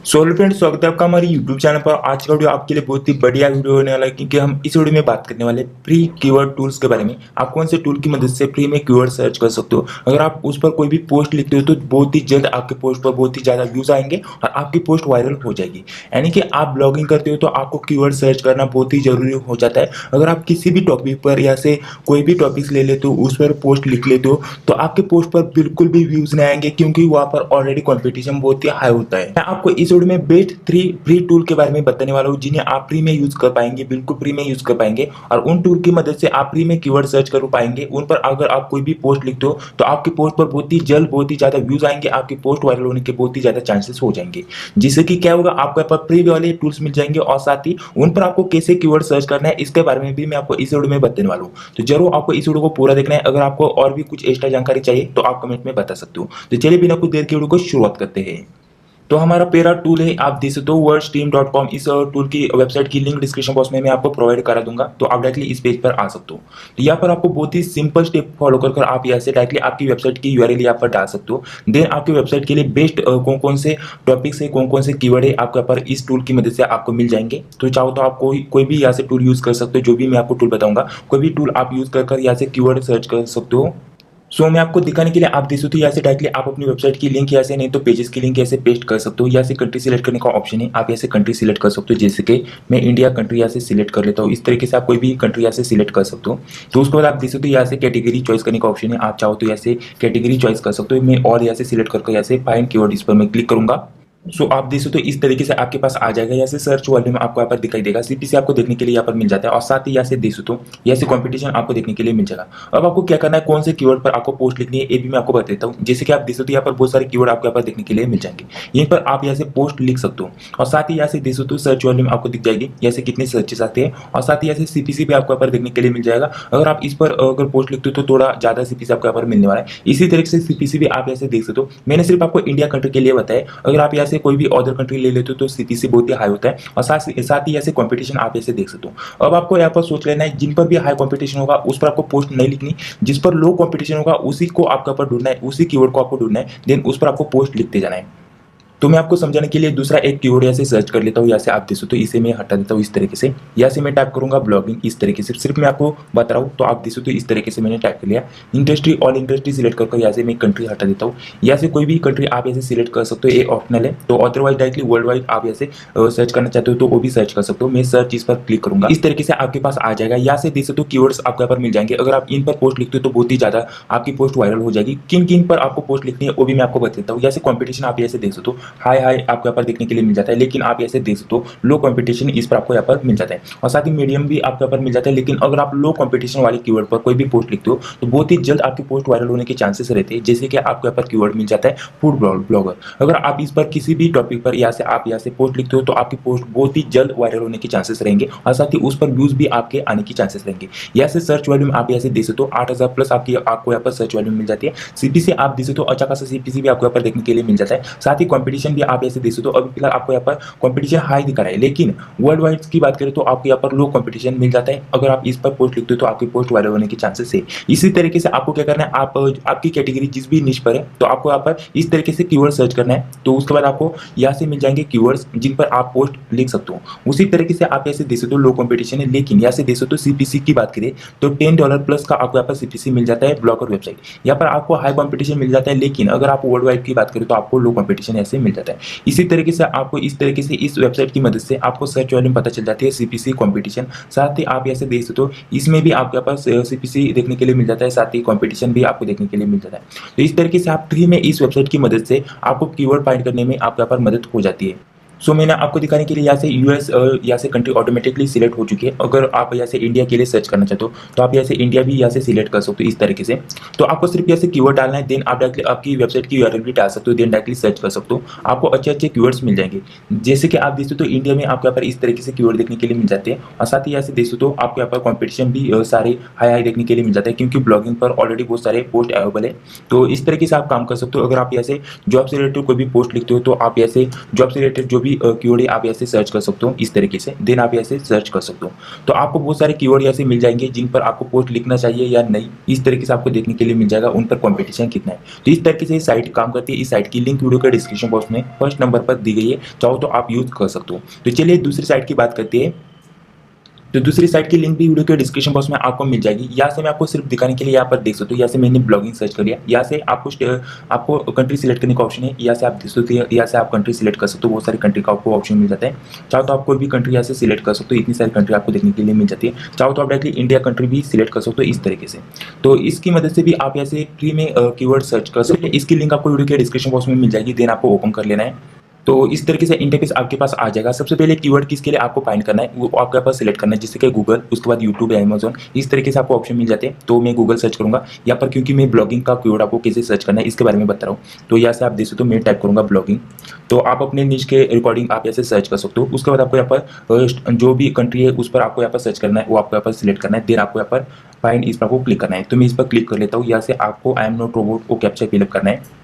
Solo friend, स्वागत है आपका हमारे यूट्यूब चैनल पर। आज का वीडियो आपके लिए बहुत ही बढ़िया वीडियो होने वाला है, क्योंकि हम इस वीडियो में बात करने वाले फ्री कीवर्ड टूल्स के बारे में। आप कौन से टूल की मदद से फ्री में कीवर्ड सर्च कर सकते हो। अगर आप उस पर कोई भी पोस्ट लिखते हो तो बहुत ही जल्द आपके पोस्ट पर बहुत ही ज़्यादा व्यूज आएंगे और आपकी पोस्ट वायरल हो जाएगी। यानी कि आप ब्लॉगिंग करते हो तो आपको कीवर्ड सर्च करना बहुत ही जरूरी हो जाता है। अगर आप किसी भी टॉपिक पर या से कोई भी टॉपिक ले लेते हो, उस पर पोस्ट लिख लेते हो, तो आपके पोस्ट पर बिल्कुल भी व्यूज नहीं आएंगे, क्योंकि वहाँ पर ऑलरेडी कॉम्पिटिशन बहुत ही हाई होता है। मैं आपको इस वीडियो में बेस्ट 3 फ्री टूल के बारे में बताने वाला हूँ, जिन्हें आप फ्री में यूज कर पाएंगे, बिल्कुल फ्री में यूज कर पाएंगे। और उन टूल की मदद से आप फ्री में कीवर्ड सर्च कर पाएंगे। उन पर अगर आप कोई भी पोस्ट लिखते हो तो आपकी पोस्ट पर बहुत ही जल्द बहुत ही ज्यादा व्यूज आएंगे, आपकी पोस्ट वायरल होने के बहुत ही ज्यादा चांसेस हो जाएंगे। जिससे कि क्या होगा, आपको यहाँ पर फ्री वाले टूल्स मिल जाएंगे और साथ ही उन पर आपको कैसे कीवर्ड सर्च करना है इसके बारे में भी मैं आपको इस वीडियो में बताने वाला हूँ। तो जरूर आपको इस वीडियो को पूरा देखना है। अगर आपको और भी कुछ एक्स्ट्रा जानकारी चाहिए तो आप कमेंट में बता सकते हो। तो चलिए बिना कुछ देर के वीडियो को शुरुआत करते हैं। तो हमारा पहला टूल है, आप देख सकते हो wordstream.com। इस टूल की वेबसाइट की लिंक डिस्क्रिप्शन बॉक्स में मैं आपको प्रोवाइड करा दूंगा, तो आप डायरेक्टली इस पेज पर आ सकते हो। तो यहाँ पर आपको बहुत ही सिंपल स्टेप फॉलो कर आप यहाँ से डायरेक्टली आपकी वेबसाइट की यूआरएल यहाँ पर डाल सकते हो। देन आपकी वेबसाइट के लिए बेस्ट कौन कौन से टॉपिक्स है, कौन कौन से कीवर्ड है, आपके यहाँ पर इस टूल की मदद से आपको मिल जाएंगे। तो चाहो तो आप कोई भी यहाँ से टूल यूज कर सकते हो। जो भी मैं आपको टूल बताऊंगा, कोई भी टूल आप यूज कर यहाँ से कीवर्ड सर्च कर सकते हो। मैं आपको दिखाने के लिए आप देख सकते हो, यहाँ से डायरेक्टली आप अपनी वेबसाइट की लिंक यहाँ से, नहीं तो पेजेस की लिंक ऐसे पेस्ट कर सकते हो। यहाँ से कंट्री सिलेक्ट करने का ऑप्शन है, आप यहाँ से कंट्री सिलेक्ट कर सकते हो। जैसे कि मैं इंडिया कंट्री यहाँ से सिलेक्ट कर लेता हूँ। इस तरीके से आप कोई भी कंट्री यहाँ से सिलेक्ट कर सकते हो। तो उसके बाद आप देख सकते हो यहाँ से कैटेगरी चॉइस करने का ऑप्शन है, आप चाहो तो यहाँ से कैटेगरी चॉइस कर सकते हो। मैं और यहाँ से सिलेक्ट करके यहाँ से फाइंड कीवर्ड इस पर मैं क्लिक करूंगा। आप देख सकते हो इस तरीके से आपके पास आ जाएगा। यहाँ से सर्च वॉल्यूम आपको यहाँ पर दिखाई देगा, सीपीसी आपको देखने के लिए यहाँ पर मिल जाता है। और साथ ही यहाँ से देख सकते हो यहाँ से कंपटीशन आपको देखने के लिए मिल जाएगा। अब आपको क्या करना है, कौन से कीवर्ड पर आपको पोस्ट लिखनी है ये भी मैं आपको बता देता हूँ। जैसे कि आप देख सकते हो यहाँ पर बहुत सारे कीवर्ड आपको यहाँ पर देखने के लिए मिल जाएंगे। यहीं पर आप यहाँ से पोस्ट लिख सकते हो। और साथ ही यहाँ से देख सकते हो सर्च वॉल्यूम आपको दिख जाएगी, यहाँ से कितने सर्चेस आते हैं। और साथ ही यहाँ से सीपीसी भी आपको यहाँ पर देखने के लिए मिल जाएगा। अगर आप इस पर अगर पोस्ट लिखते हो तो थोड़ा ज्यादा सीपीसी आपको यहाँ पर मिलने वाला है। इसी तरीके से सीपीसी भी आप यहाँ से देख सकते हो। मैंने सिर्फ आपको इंडिया कंट्री के लिए बताया। अगर आप यहाँ से कोई भी अदर कंट्री ले लेते हो तो सीपीसी बहुत ही हाई होता है। और साथ ही ऐसे कंपटीशन आप ऐसे देख सकते हो। अब आपको यहाँ पर सोच लेना है, जिन पर भी हाई कंपटीशन होगा उस पर आपको पोस्ट नहीं लिखनी। जिस पर लो कंपटीशन होगा उसी को आपका पर ढूंढना है, उसी कीवर्ड को आपको ढूंढना है। देन उस पर आपको पोस्ट लिखते जाना है। तो मैं आपको समझाने के लिए दूसरा एक कीवर्ड यहाँ से सर्च कर लेता हूँ। यहाँ से आप देख सकते हो, इसे मैं हटा देता हूँ इस तरीके से। यहाँ से मैं टाइप करूंगा ब्लॉगिंग, इस तरीके से सिर्फ मैं आपको बता रहा हूँ। तो आप देख सकते हो इस तरीके से मैंने टाइप कर लिया। इंडस्ट्री ऑल इंडस्ट्री सिलेक्ट करके यहाँ से मैं कंट्री हटा देता हूँ। यहाँ से कोई भी कंट्री आप ऐसे सिलेक्ट कर सकते हो, ये ऑप्शनल है। तो अदरवाइज डायरेक्टली वर्ल्ड वाइड आप ऐसे सर्च करना चाहते हो तो वो भी सर्च कर सकते हो। मैं सर्च इस पर क्लिक करूंगा, इस तरीके से आपके पास आ जाएगा। यहाँ से देख सकते हो कीवर्ड्स आपके यहाँ पर मिल जाएंगे। अगर आप इन पर पोस्ट लिखते हो तो बहुत ही ज्यादा आपकी पोस्ट वायरल हो जाएगी। किन किन पर आपको पोस्ट लिखनी है वो भी मैं आपको बता देता हूँ। यहाँ से कॉम्पिटिशन आप ऐसे देख सकते हो, हाई हाई आपको पर देखने के लिए मिल जाता है। लेकिन आप ऐसे देख सकते हो लो कंपटीशन इस पर आपको यहाँ पर मिल जाता है। और साथ ही मीडियम भी आपको यहाँ पर मिल जाता है। लेकिन अगर आप लो कंपटीशन वाले कीवर्ड पर कोई भी पोस्ट लिखते हो तो बहुत ही जल्द आपकी पोस्ट वायरल होने के चांसेस रहते हैं। जैसे कि आपको यहाँ पर कीवर्ड मिल जाता है फूड ब्लॉगर। अगर आप इस पर किसी भी टॉपिक पर यहाँ से पोस्ट लिखते हो तो आपकी पोस्ट बहुत ही जल्द वायरल होने के चांसेस रहेंगे। और साथ ही उस पर व्यूज भी आपके आने के चांसेस रहेंगे। यहाँ से सर्च वॉल्यूम आप यहाँ से देख सकते हो 8000 प्लस आपको यहाँ पर सर्च वॉल्यूम मिल जाती है। सीपीसी आप देख सकते हो अच्छा खासा सीपीसी भी आपको यहाँ पर देखने के लिए मिल जाता है। साथ ही कॉम्पिटिशन भी आप ऐसे देख सकते हो। अभी फिलहाल आपको यहाँ पर कंपटीशन हाई दिखा रहा है, लेकिन वर्ल्ड वाइड की बात करें तो आपको यहाँ पर लो कंपटीशन मिल जाता है। अगर आप इस पर पोस्ट लिखते हो तो आपकी पोस्ट वायरल होने के चांसेस है। इसी तरीके से आपको क्या करना है, आप आपकी कैटेगरी जिस भी निश पर है तो आपको यहाँ पर इस तरीके से कीवर्ड सर्च करना है। तो उसके बाद आपको यहाँ से मिल जाएंगे कीवर्ड्स जिन पर आप पोस्ट लिख सकते हो। उसी तरीके से आप ऐसे देख सकते हो लो कंपटीशन है। लेकिन यहाँ से देख सकते हो सीपीसी की बात करें तो $10 प्लस का आपको यहाँ पर सीपीसी मिल जाता है ब्लॉगर वेबसाइट। यहाँ पर आपको हाई कंपटीशन मिल जाता है। लेकिन अगर आप वर्ल्ड वाइड की बात करें तो आपको लो कंपटीशन ऐसे मिल जाता है। इसी तरीके से आपको इस तरीके से इस वेबसाइट की मदद से आपको सर्च वॉल्यूम पता चल जाती है, सीपीसी कंपटीशन। साथ ही आप ऐसे देख सकते हो इसमें भी आपके पास सीपीसी देखने के लिए मिल जाता है, साथ ही कंपटीशन भी आपको देखने के लिए मिल जाता है। तो इस तरीके से आप फ्री में इस वेबसाइट की मदद से आपको कीवर्ड फाइंड करने में आपके यहाँ पर मदद हो जाती है। मैंने आपको दिखाने के लिए यहाँ से यूएस यहाँ से कंट्री ऑटोमेटिकली सिलेक्ट हो चुकी है। अगर आप यहाँ से इंडिया के लिए सर्च करना चाहते हो तो आप यहाँ से इंडिया भी यहाँ से सिलेक्ट कर सकते हो इस तरीके से। तो आपको सिर्फ यहाँ से कीवर्ड डालना है। देन आप डायरेक्टली आपकी वेबसाइट की यूआरएल भी डाल सकते हो। देन डायरेक्टली सर्च कर सकते हो, आपको अच्छे अच्छे कीवर्ड्स मिल जाएंगे। जैसे कि आप देख सकते हो तो इंडिया में आपको यहाँ पर इस तरीके से कीवर्ड देखने के लिए मिल जाते हैं। और साथ ही यहाँ से देख सकते हो आपको यहाँ पर कॉम्पिटिशन भी सारे हाई देखने के लिए मिल जाता है, क्योंकि ब्लॉगिंग पर ऑलरेडी बहुत सारे पोस्ट अवेलेबल है। तो इस तरीके से आप काम कर सकते हो। अगर आप यहाँ से जॉब से रिलेटेड कोई भी पोस्ट लिखते हो तो आप यहाँ से जॉब से रिलेटेड जो भी भी कीवर्ड आप यहाँ से सर्च कर सकते हो इस तरीके से, देन आप यहाँ से सर्च कर सकते हो। तो आपको बहुत सारे कीवर्ड यहाँ से मिल जाएंगे जिन पर आपको पोस्ट लिखना चाहिए या नहीं, इस तरीके से आपको देखने के लिए मिल जाएगा उन पर कॉम्पिटिशन कितना है। तो इस तरीके से ये साइट काम करती है। इस साइट की लिंक वीडियो के डिस्क्रिप्शन बॉक्स में फर्स्ट नंबर पर दी गई है, चाहो तो आप यूज कर सकते हो। तो चलिए दूसरी साइट की बात करते हैं। तो दूसरी साइट की लिंक भी वीडियो के डिस्क्रिप्शन बॉक्स में आपको मिल जाएगी। यहाँ से मैं आपको सिर्फ दिखाने के लिए यहाँ पर देख सकते हो, यहाँ से मैंने ब्लॉगिंग सर्च कर लिया। यहाँ से आपको कंट्री सिलेक्ट करने का ऑप्शन है, यहाँ से आप देख सकते हो, यहाँ से आप कंट्री सिलेक्ट कर सकते हो। बहुत सारी कंट्री का आपको ऑप्शन मिल जाता है। चाहो तो आप कोई भी कंट्री यहाँ से सिलेक्ट कर सकते हो, इतनी सारी कंट्री आपको देखने के लिए मिल जाती है। चाहो तो आप डायरेक्टली इंडिया कंट्री भी सिलेक्ट कर सकते हो इस तरीके से। तो इसकी मदद से भी आप यहाँ से फ्री में कीवर्ड सर्च कर सकते हो। इसकी लिंक आपको वीडियो के डिस्क्रिप्शन बॉक्स में मिल जाएगी, देन आपको ओपन कर लेना है। तो इस तरीके से इंटरफेस आपके पास आ जाएगा। सबसे पहले कीवर्ड किसके लिए आपको फाइंड करना है वो आपके पास सिलेक्ट करना है, जैसे कि गूगल, उसके बाद यूट्यूब या अमेजोन, इस तरीके से आपको ऑप्शन मिल जाते हैं। तो मैं गूगल सर्च करूंगा यहाँ पर, क्योंकि मैं ब्लॉगिंग का कीवर्ड आपको कैसे सर्च करना है इसके बारे में बता रहा हूँ। तो यहाँ से आप देख सकते हो, मैं टाइप करूंगा ब्लॉगिंग। तो आप अपने निश के रिकॉर्डिंग आप यहाँ से सर्च कर सकते हो। उसके बाद आपको यहाँ पर जो भी कंट्री है उस पर आपको यहाँ पर सर्च करना है, वो आपको यहाँ पर सिलेक्ट करना है। देन आपको यहाँ पर फाइंड इस पर आपको क्लिक करना है। तो मैं इस पर क्लिक कर लेता हूँ। यहाँ से आपको आई एम नॉट रोबोट को कैप्चा फिलअप करना है।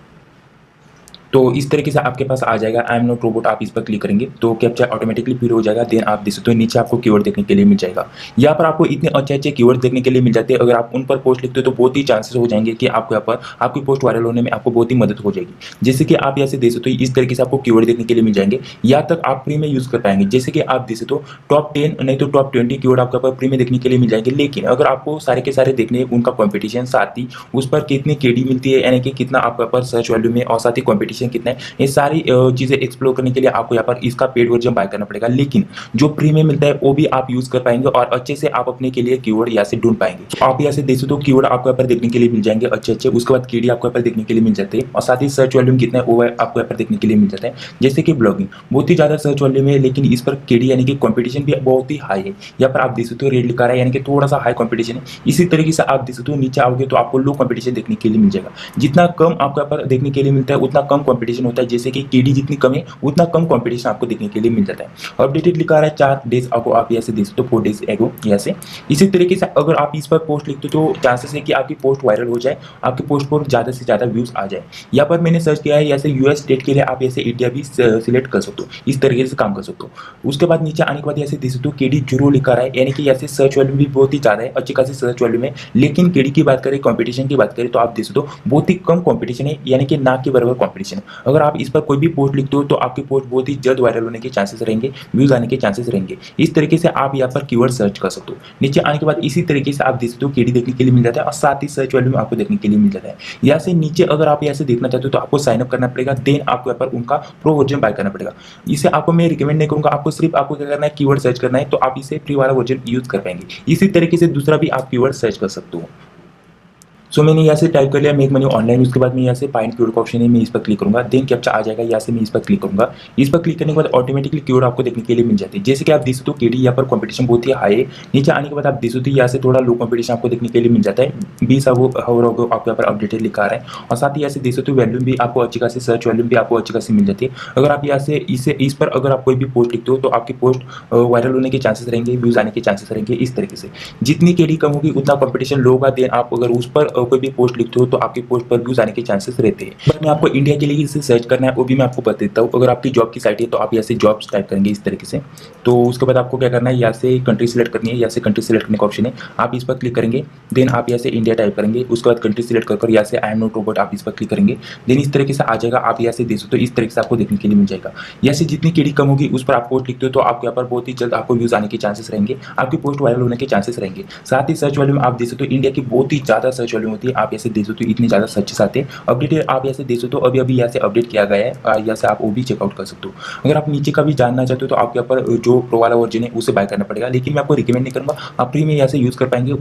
तो इस तरीके से आपके पास आ जाएगा आई एम नॉट रोबोट। आप इस पर क्लिक करेंगे तो कैप्चा ऑटोमेटिकली फिल हो जाएगा। देन आप देख सकते हो नीचे आपको कीवर्ड देखने के लिए मिल जाएगा। यहाँ पर आपको इतने अच्छे अच्छे कीवर्ड देखने के लिए मिल जाते हैं। अगर आप उन पर पोस्ट लिखते हो तो बहुत ही चांसेस हो जाएंगे कि आपको यहाँ पर आपकी पोस्ट वायरल होने में आपको बहुत ही मदद हो जाएगी। जैसे कि आप यहाँ से देख सकते हो, इस तरीके से आपको कीवर्ड देखने के लिए मिल जाएंगे। यहाँ तक आप फ्री में यूज कर पाएंगे। जैसे कि आप देख सकते हो टॉप 10 नहीं तो टॉप 20 कीवर्ड आपके पास फ्री में देखने के लिए मिल जाएंगे। लेकिन अगर आपको सारे के सारे देखने हैं, उनका कॉम्पिटिशन, साथ ही उस पर कितनी केडी मिलती है, यानी कि कितना आपके पास सर्च वैल्यू में, और साथ ही कॉम्पिटिशन कितना है, ये सारी चीज़ें एक्सप्लोर करने के लिए आपको यहाँ पर इसका पेड वर्जन बाय करना पड़ेगा। लेकिन जो फ्री में मिलता है वो भी आप यूज कर पाएंगे और अच्छे से आप अपने के लिए कीवर्ड यहाँ से ढूंढ पाएंगे। तो आप यहाँ से देख सकते हो कीवर्ड आपको यहाँ पर देखने के लिए मिल जाएंगे अच्छे अच्छे। उसके बाद केडी आपको यहाँ पर देखने के लिए मिल जाते हैं, और साथ ही सर्च वॉल्यूम कितना है वो आपको यहाँ पर देखने के लिए मिल जाता है। जैसे कि ब्लॉगिंग बहुत ही ज़्यादा सर्च वॉल्यूम है, लेकिन इस पर केडी यानी कि कॉम्पिटिशन भी बहुत ही हाई है। यहाँ पर आप देख सकते हो रेड लिखा रहा है, यानी कि थोड़ा सा हाई कॉम्पिटिशन है। इसी तरीके से आप देख सकते हो नीचे आओगे तो आपको लो कॉम्पिटिशन देखने के लिए मिल जाएगा। जितना कम आपको यहाँ पर देखने के लिए मिलता है उतना कम कॉम्पिटिशन होता है। जैसे कि केडी जितनी कम है उतना कम कंपटीशन आपको देखने के लिए मिल जाता है। अपडेटेड लिखा रहा है 4 डेज आपको, आप यहाँ से देख सकते हो 4 डेज एगो यहाँ से। इसी तरीके से अगर आप इस पर पोस्ट लिखते हो तो चांसेस है कि आपकी पोस्ट वायरल हो जाए, आपकी पोस्ट पर ज़्यादा से ज़्यादा व्यूज आ जाए। यहाँ पर मैंने सर्च किया है, यहाँ से यूएस स्टेट के लिए आप यहाँ से इंडिया भी सिलेक्ट कर सकते हो, इस तरीके से काम कर सकते हो। उसके बाद नीचे आने के बाद यहाँ से देख सकते हो केडी जीरो लिखा रहा है, यानी कि यहाँ से सर्च वैल्यू भी बहुत ही ज़्यादा है, अच्छी खासी सर्च वैल्यू में। लेकिन केडी की बात करें, कॉम्पिटिशन की बात करें तो आप देख सकते हो बहुत ही कम कॉम्पिटिशन है, यानी कि ना के बराबर कॉम्पिटिशन है। अगर आप इस पर कोई भी पोस्ट लिखते हो तो आपकी पोस्ट बहुत ही जल्द वायरल होने के चांसेस रहेंगे, व्यूज आने के चांसेस रहेंगे। इस तरीके से आप यहाँ पर कीवर्ड सर्च कर सकते हो। नीचे आने के बाद इसी तरीके से आप देख सकते हो केडी देखने के लिए मिल जाता है, और साथ ही सर्च वैल्यू में आपको देखने के लिए मिल जाता है। यहाँ से नीचे अगर आप यहाँ से देखना चाहते हो तो आपको साइन अप करना पड़ेगा, देन आपको यहाँ पर उनका प्रो वर्जन बाय करना पड़ेगा। इसे आपको मैं रिकमेंड नहीं करूँगा, आपको सिर्फ आपको क्या करना है, कीवर्ड सर्च करना है, तो आप इसे फ्री वाला वर्जन यूज कर पाएंगे। इसी तरीके से दूसरा भी आप कीवर्ड सर्च कर सकते हो। सो मैंने यहाँ से टाइप कर लिया मेक मनी ऑनलाइन। उसके बाद मैं यहाँ से फाइंड कीवर्ड का ऑप्शन है, मैं इस पर क्लिक करूँगा, देन कैप्चा आ जाएगा। यहाँ से मैं इस पर क्लिक करूँगा। इस पर क्लिक करने के बाद ऑटोमेटिकली कीवर्ड आपको देखने के लिए मिल जाती है। जैसे कि आप देख सकते हो केडी यहाँ पर कॉम्पिटिशन बहुत ही हाई है। नीचे आने के बाद आप देख सकते हो यहाँ से थोड़ा लो कॉम्पिटिशन आपको देखने के लिए मिल जाता है। 20 आपको यहाँ पर अपडेटेड लिखा रहा है, और साथ ही यहाँ से देख सकते हो वैल्यूम भी आपको अच्छी खासी, सर्च वैल्यूम भी आपको अच्छी खासी मिल जाती है। अगर आप यहाँ से इस पर अगर आप कोई भी पोस्ट लिखते हो तो आपकी पोस्ट वायरल होने के चांसेस रहेंगे, व्यूज आने के चांसेस रहेंगे। इस तरीके से जितनी केडी कम होगी उतना कॉम्पिटिशन लो होगा। देन आप अगर उस पर कोई भी पोस्ट लिखते हो तो आपकी पोस्ट पर व्यूज आने के चांसेस रहते हैं। बट मैं आपको इंडिया के लिए इसे सर्च करना है वो भी मैं आपको बता देता हूँ। अगर आपकी जॉब की साइट है तो आप यहाँ से जॉब्स टाइप करेंगे इस तरीके से। तो उसके बाद आपको क्या करना है, यहाँ से कंट्री सिलेक्ट करनी है। यहाँ से कंट्री सिलेक्ट करने का ऑप्शन है, आप इस पर क्लिक करेंगे। देन आप यहाँ से इंडिया टाइप करेंगे। उसके बाद कंट्री सिलेक्ट कर यहाँ से आई एम नॉट रोबोट आप इस पर क्लिक करेंगे। देन इस तरीके से आ जाएगा। आप यहाँ से देख सकते हो इस तरीके से आपको देखने के लिए मिल जाएगा। यहाँ से जितनी केडी कम होगी उस पर आप पोस्ट लिखते हो तो आपके यहाँ पर बहुत ही जल्द आपको व्यूज आने के चांसेस रहेंगे, आपकी पोस्ट वायरल होने के चांसेस रहेंगे। साथ ही सर्च वैल्यू में आप देख सकते हो इंडिया की बहुत ही ज़्यादा सर्च वैल्यू होती है। आप ऐसे देख सकते हो इतनी ज़्यादा सर्च आते हैं। अपडेटेड आप यहाँ से देख सकते हो, अभी अभी यहाँ से अपडेट किया गया है, यहाँ से आप वो भी चेकआउट कर सकते हो। अगर आप नीचे का भी जानना चाहते हो तो आपके यहाँ पर जो प्रो वाला वर्जन है उसे बाय करना पड़ेगा, लेकिन मैं आपको रिकमेंड नहीं करूँगा। आप फ्री में यहाँ से यूज़ कर पाएंगे,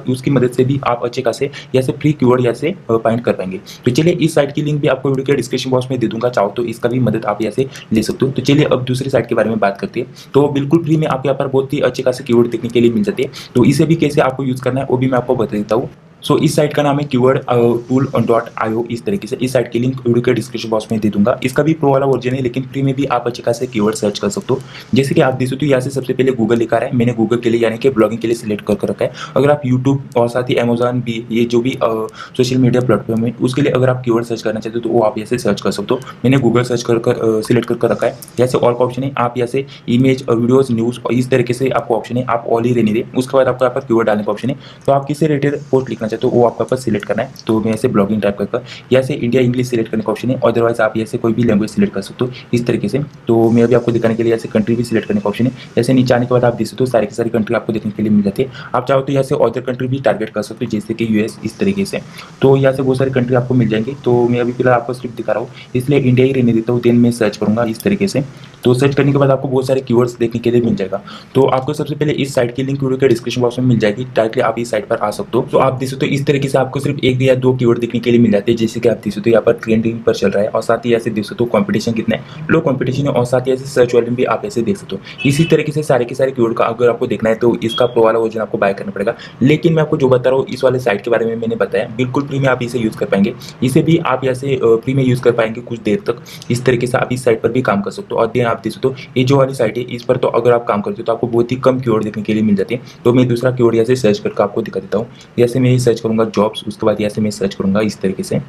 उसकी मदद से भी आप अच्छे खासे यहाँ से फ्री कीवर्ड यहाँ से फाइंड कर पाएंगे। तो चलिए इस साइट की लिंक भी आपको वीडियो के डिस्क्रिप्शन बॉक्स में दे दूंगा, चाहो तो इसका भी मदद आप यहाँ से ले सकते हो। तो चलिए अब दूसरी साइट के बारे में बात करते हैं। तो बिल्कुल फ्री में आप यहाँ पर बहुत ही अच्छे खासे कीवर्ड देखने के लिए मिल जाते हैं। तो इसे भी कैसे आपको यूज़ करना है वो भी मैं आपको बता देता हूँ। सो इस साइट का नाम है कीवर्ड टूल डॉट आईओ। इस तरीके से इस साइट की लिंक वीडियो के डिस्क्रिप्शन बॉक्स में दे दूंगा। इसका भी प्रो वाला वर्जन है, लेकिन फ्री में भी आप अच्छे खासे कीवर्ड सर्च कर सकते हो। जैसे कि आप देख सकते हो यहाँ से सबसे पहले गूगल लिखा रहा है, मैंने गूगल के लिए यानी कि ब्लॉगिंग के लिए सिलेक्ट कर रखा है। अगर आप यूट्यूब और साथ ही अमेजॉन भी, ये जो भी सोशल मीडिया प्लेटफॉर्म है, उसके लिए अगर आप कीवर्ड सर्च करना चाहते हो तो वो आप यहाँ से सर्च कर सकते हो। मैंने गूगल सर्च कर सिलेक्ट कर रखा है। यहाँ से ऑल का ऑप्शन है, आप यहाँ से इमेज वीडियोज न्यूज़ और इस तरीके से आपको ऑप्शन है, आप ऑल ही रहने दें। उसके बाद आपको यहाँ पर कीवर्ड डालने का ऑप्शन है, तो आप किसी रिलेटेड पोस्ट लिखना चाहते हो वो आपको यहाँ पर सिलेक्ट करना है। तो मैं ऐसे ब्लॉगिंग टाइप कर यहाँ से इंडिया इंग्लिश सिलेक्ट करने का ऑप्शन है, अदरवाइज आप यहाँ से कोई भी लैंग्वेज सिलेक्ट कर सकते हो इस तरीके से। तो मैं अभी आपको दिखाने के लिए ऐसे कंट्री भी सिलेक्ट करने का ऑप्शन है। जैसे नीचे आने के बाद आप देख सकते हो सारी की सारी कंट्री आपको देखने के लिए मिल जाती है। आप चाहो तो यहाँ से अदर कंट्री भी टारगेट कर सकते हो, जैसे कि यूएस इस तरीके से। तो यहाँ से बहुत सारी कंट्री आपको मिल जाएंगी। तो मैं अभी फिलहाल आपको सिर्फ दिखा रहा हूँ, इसलिए इंडिया ही रहने देता हूँ। देन मैं सर्च करूँगा इस तरीके से। तो सर्च करने के बाद आपको बहुत सारे कीवर्ड्स देखने के लिए मिल जाएगा। तो आपको सबसे पहले इस साइट की लिंक वीडियो के डिस्क्रिप्शन बॉक्स में मिल जाएगी, डायरेक्टली आप इस साइट पर आ सकते हो। तो आप देख सकते हो इस तरीके से आपको सिर्फ एक या दो कीवर्ड देखने के लिए मिल जाते हैं। जैसे कि आप देख सकते हो यहाँ पर ट्रेंडिंग पर चल रहा है, और साथ ही ऐसे देख सकते हो कॉम्पिटिशन कितना है, लो कॉम्पिटिशन है, और साथ ही ऐसे सर्च वॉल्यूम भी आप ऐसे देख सकते हो। इसी तरीके से सारे के सारे कीवर्ड का अगर आपको देखना है तो इसका प्रो वाला वर्जन आपको बाय करना पड़ेगा। लेकिन मैं आपको जो बता रहा हूँ इस वाले साइट के बारे में मैंने बताया, बिल्कुल फ्री में आप इसे यूज़ कर पाएंगे। इसे भी आप यहाँ से फ्री में यूज़ कर पाएंगे कुछ देर तक। इस तरीके से आप इस साइट पर भी काम कर सकते हो। और देन आप देख सकते हो ये जो वाली साइट है इस पर तो अगर आप काम करते हो तो आपको बहुत ही कम कीवर्ड देखने के लिए मिल जाते हैं। तो मैं दूसरा कीवर्ड यहाँ से सर्च करके आपको दिखा देता हूँ। जैसे मैं सर्च करूँगा जॉब्स, उसके बाद यहाँ से मैं सर्च करूँगा इस तरीके से।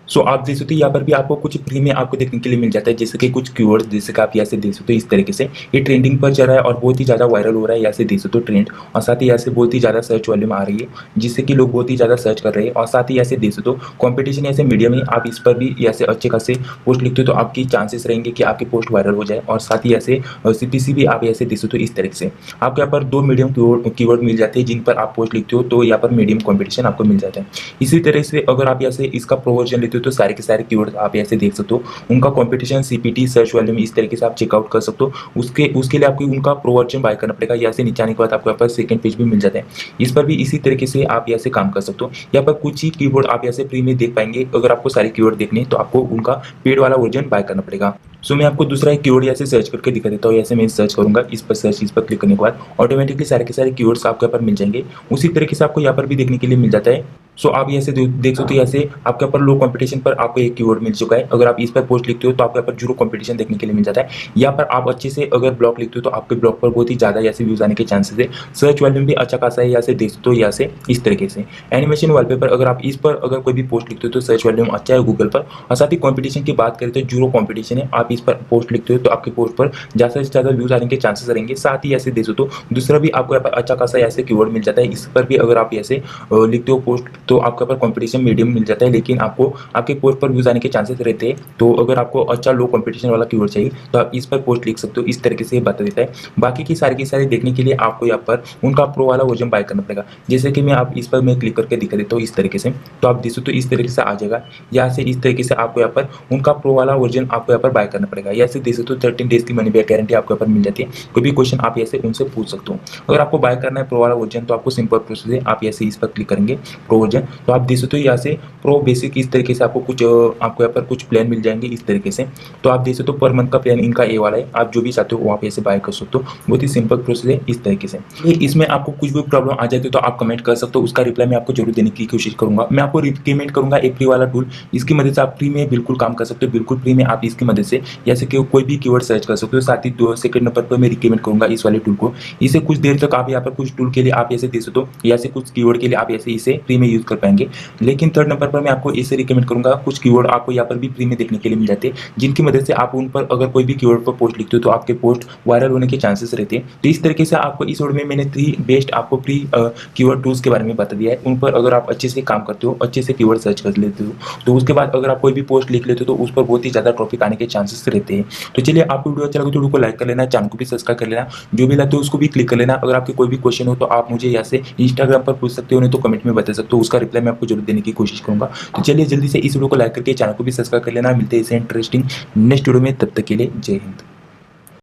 सो आप देख सकते हो यहाँ पर भी आपको कुछ फ्री में आपको देखने के लिए मिल जाता है, जैसे कि कुछ कीवर्ड्स, जैसे कि आप यहाँ से देख सकते हो इस तरीके से ये ट्रेंडिंग पर चल रहा है और बहुत ही ज़्यादा वायरल हो रहा है। यहाँ से देख सकते हो ट्रेंड, और साथ ही यहाँ से बहुत ही ज़्यादा सर्च वॉल्यूम आ रही है, जिससे कि लोग बहुत ही ज़्यादा सर्च कर रहे हैं। और साथ ही यहाँ से देख सकते हो कॉम्पिटिशन ऐसे मीडियम है, आप इस पर भी यहाँ से अच्छे खासे पोस्ट लिखते हो तो आपकी चांसेस रहेंगे कि आपकी पोस्ट वायरल हो जाए। और साथ ही ऐसे CPC भी आप ऐसे देख सकते हो इस तरीके से। आपको यहाँ पर दो मीडियम कीवर्ड मिल जाते हैं जिन पर आप पोस्ट लिखते हो, तो यहाँ पर मीडियम कॉम्पिटिशन आपको मिल जाता है। इसी तरह से अगर आप यहाँ से इसका प्रो वर्जन लेते हो तो सारे के सारे आप ऐसे देख सकते हो, उनका कंपटीशन CPT सर्च वॉल्यूम इस तरीके से आप चेकआउट कर सकते हो। उसके लिए आपको उनका प्रो वर्जन बाय करना पड़ेगा। यहाँ से नीचे आने के बाद आपको यहाँ पर सेकंड पेज भी मिल जाता है, इस पर भी इसी तरीके से आप यहाँ से काम कर सकते हो। यहाँ पर कुछ ही कीवर्ड आप यहाँ से फ्री में देख पाएंगे। अगर आपको सारे कीवर्ड देखने तो आपको उनका पेड वाला वर्जन बाय करना पड़ेगा। सो मैं आपको दूसरा एक कीवर्ड यहाँ से सर्च करके दिखा देता हूँ। ऐसे मैं सर्च करूंगा, इस पर क्लिक करने के बाद ऑटोमेटिकली सारे के सारे कीवर्ड्स आपके यहाँ पर मिल जाएंगे। उसी तरीके से आपको यहाँ पर भी देखने के लिए मिल जाता है। सो आप यहाँ से देख सकते हो, यहाँ से आपके यहाँ पर लो कंपटीशन पर आपको एक कीवर्ड मिल चुका है। अगर आप इस पर पोस्ट लिखते हो तो आपके यहाँ पर जीरो कंपटीशन देखने के लिए मिल जाता है। यहाँ पर आप अच्छे से अगर ब्लॉग लिखते हो तो आपके ब्लॉग पर बहुत ही ज़्यादा यहाँ से व्यूज आने के चांसेस है। सर्च वॉल्यूम भी अच्छा खासा है, यहाँ से देख सकते हो। यहाँ से इस तरीके से एनिमेशन वॉलपेपर, अगर आप इस पर अगर कोई भी पोस्ट लिखते हो तो सर्च वॉल्यूम अच्छा है गूगल पर। और साथ ही कॉम्पिटिशन की बात करें तो जीरो कॉम्पिटिशन है, आप इस पर पोस्ट लिखते हो तो आपके पोस्ट पर ज़्यादा से ज़्यादा व्यूज आने के चांसेस रहेंगे। साथ ही ऐसे देख सकते हो दूसरा भी आपको यहाँ पर अच्छा खासा ऐसे कीवर्ड मिल जाता है। इस पर भी अगर आप ऐसे लिखते हो पोस्ट तो आपके पर कॉम्पिटिशन मीडियम मिल जाता है, लेकिन आपको आपके पोस्ट पर व्यूज आने के चांसेस रहते हैं। तो अगर आपको अच्छा लो कंपटीशन वाला कीवर्ड चाहिए तो आप इस पर पोस्ट लिख सकते हो। इस तरीके से बता देता है। बाकी की सारी देखने के लिए आपको यहाँ पर उनका प्रो वाला वर्जन बाय करना पड़ेगा। जैसे कि मैं आप इस पर मैं क्लिक करके दिखा देता हूँ इस तरीके से। तो आप देख सकते हो इस तरीके से आ जाएगा। यहाँ से इस तरीके से आपको यहाँ पर उनका प्रो वाला वर्जन आपको यहाँ पर बाय करना पड़ेगा। यहाँ से देख सकते हो 13 डेज की मनी बैक गारंटी आपको यहाँ पर मिल जाती है। कोई भी क्वेश्चन आप ऐसे उनसे पूछ सकते हो। अगर आपको बाय करना है प्रो वाला वर्जन तो आपको सिंपल प्रोसेस है, आप ऐसे इस पर क्लिक करेंगे प्रो वर्जन, तो आप देख सकते हो यहाँ से प्रो बेसिक इस तरीके से आपको यहाँ पर कुछ प्लान मिल जाएंगे इस तरीके से। तो आप देख सकते हो पर मंथ का प्लान इनका ए वाला है, आप जो भी चाहते हो वहाँ पे ऐसे बाय कर सकते हो। बहुत ही सिंपल प्रोसेस है इस तरीके से। इसमें आपको कुछ भी प्रॉब्लम आ जाती है तो आप कमेंट कर सकते हो, उसका रिप्लाई मैं आपको जरूर देने की कोशिश करूंगा। मैं आपको रिकमेंड करूंगा एक फ्री वाला टूल, इसकी मदद से आप फ्री में बिल्कुल काम कर सकते हो। बिल्कुल फ्री में आप इसकी मदद से जैसे कि कोई भी कीवर्ड सर्च कर सकते हो। साथ ही सेकंड नंबर पर मैं रिकमेंड करूंगा इस वाले टूल को। इसे कुछ देर तक आप यहाँ पर कुछ टूल के लिए आप ऐसे दे सकते हो, या से कुछ कीवर्ड के लिए आप ऐसे इसे फ्री में यूज कर पाएंगे। लेकिन थर्ड नंबर पर मैं आपको इसे रिकमेंड करूंगा, कुछ कीवर्ड आपको यहाँ पर भी फ्री में देखने के लिए मिल जाते हैं, जिनकी मदद से आप उन पर अगर कोई भी कीवर्ड पर पोस्ट लिखते हो तो आपके पोस्ट वायरल होने के चांसेस रहते हैं। तो इस तरीके से आपको इस वीडियो में मैंने 3 बेस्ट आपको फ्री कीवर्ड टूल्स के बारे में बता दिया है। उन पर अगर आप अच्छे से काम करते हो, अच्छे से कीवर्ड सर्च कर लेते हो, तो उसके बाद अगर आप कोई भी पोस्ट लिख लेते हो तो उस पर बहुत ही ज़्यादा ट्रॉफिक आने के चांसेस रहते हैं। तो चलिए, आपको वीडियो अच्छा लगे तो वीडियो को लाइक कर लेना, चैनल को भी सब्सक्राइब कर लेना, जो भी लाते हो उसको भी क्लिक कर लेना। अगर आपके कोई भी क्वेश्चन हो तो आप मुझे यहाँ से इंस्टाग्राम पर पूछ सकते हो, नहीं तो कमेंट में बता सकते हो, उसका रिप्लाई मैं आपको जरूर देने की कोशिश करूंगा। तो चलिए जल्दी से इस वीडियो को लाइक करके चैनल को भी सब्सक्राइब कर लेना। मिलते हैं इसे इंटरेस्टिंग नेक्स्ट वीडियो में, तब तक के लिए जय हिंद।